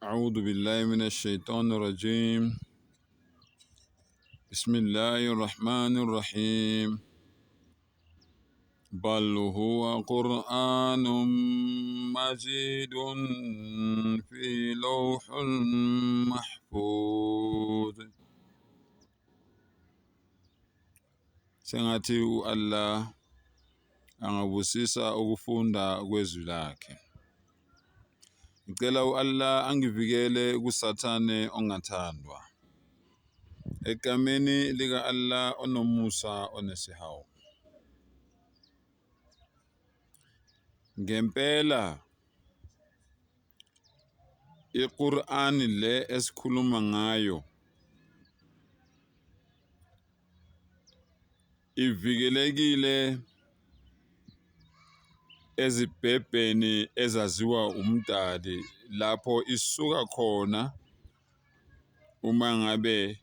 أعوذ بالله من الشيطان الرجيم. بسم الله الرحمن الرحيم. بل هو قرآن مجيد في لوح محفوظ. Sengathi Allah angabusisa ukufunda kwezwi lakhe. Ngicela Allah angivikele kusathane ongathandwa. Egameni lika Allah onomusa onesihawu. Ngempela iQur'an le esikhuluma ngayo ivikelekile ezibhebheni ezaziwa umdali lapho isuka khona uma ngabe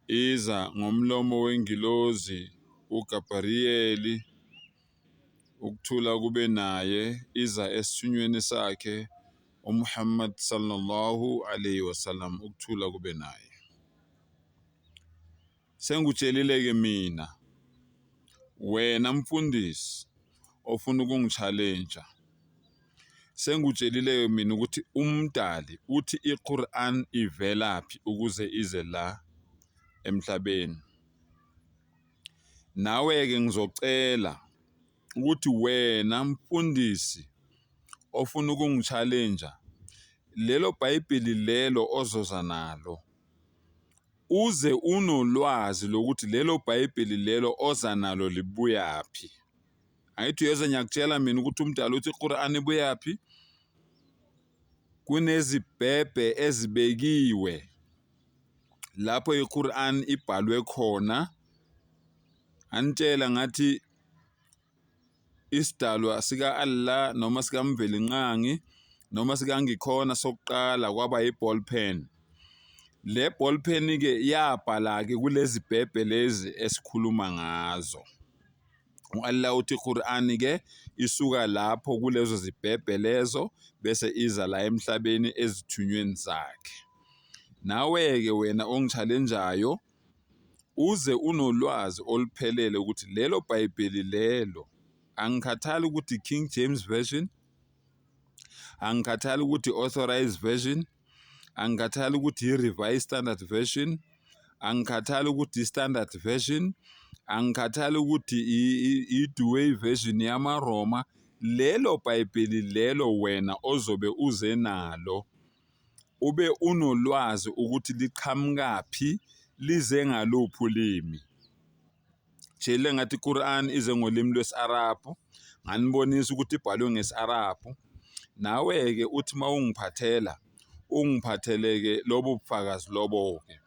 iza ngomlomo wengilozi uGabriyeli, ukuthula kube naye, iza esithunyweni sakhe uMuhammad sallallahu alayhi wasallam, ukuthula kube naye. Sengitshelile-ke mina, wena mfundisi ofuna ukungi-challenge, sengitshelile mina ukuthi umdali uthi iQur'an ivelaphi ukuze ize la emhlabeni. Nawe-ke ngizocela ukuthi wena mfundisi ofuna ukungi-challenge, lelo Bhayibheli lelo ozoza nalo uze unolwazi lokuthi lelo Bhayibheli lelo oza nalo libuyaphi. Ayithi uyoze ngiyakutshela mina ukuthi umdali uthi iQur'an ibuyaphi. Kunezibhebhe ezibekiwe lapho iQur'an ibhalwe khona. Anitshela ngathi isidalwa sika Allah noma sika Mvelinqangi noma sika Ngikhona sokuqala kwaba i-ball pen. Le ball pen-ke yabhala-ke kulezi bhebhe lezi esikhuluma ngazo. Allah uthi iQur'an-ke isuka lapho kulezo zibhebhe lezo bese iza la emhlabeni ezithunyweni zakhe. Nawe-ke wena ongi-challengeayo uze unolwazi oluphelele ukuthi lelo Bhayibheli lelo, angikhathali ukuthi King James Version, angikhathali ukuthi Authorized Version, angikhathali ukuthi i-Revised Standard Version, angikhathali ukuthi i-Standard Version, angikhathali ukuthi i-Douay Version yamaRoma. Lelo Bhayibheli lelo wena ozobe uze nalo ube unolwazi ukuthi liqhamukaphi, lize ngaluphi ulimi. Tshele ngathi iQur'an ize ngolimi lwesi-Arabhu, nganibonisa ukuthi ibhalwe ngesi-Arabhu. Nawe-ke uthi mawungiphathela, ungiphatheleke lobo bufakazi lobo-ke.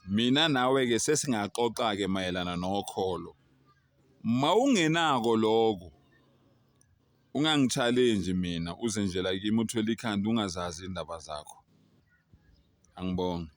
Mina nawe-ke sesingaxoxa-ke mayelana nokholo. Mawungenako lokho, ungangi-challenge mina uze nje la kimi uthwele ikhanda ungazazi indaba zakho. Angibonge.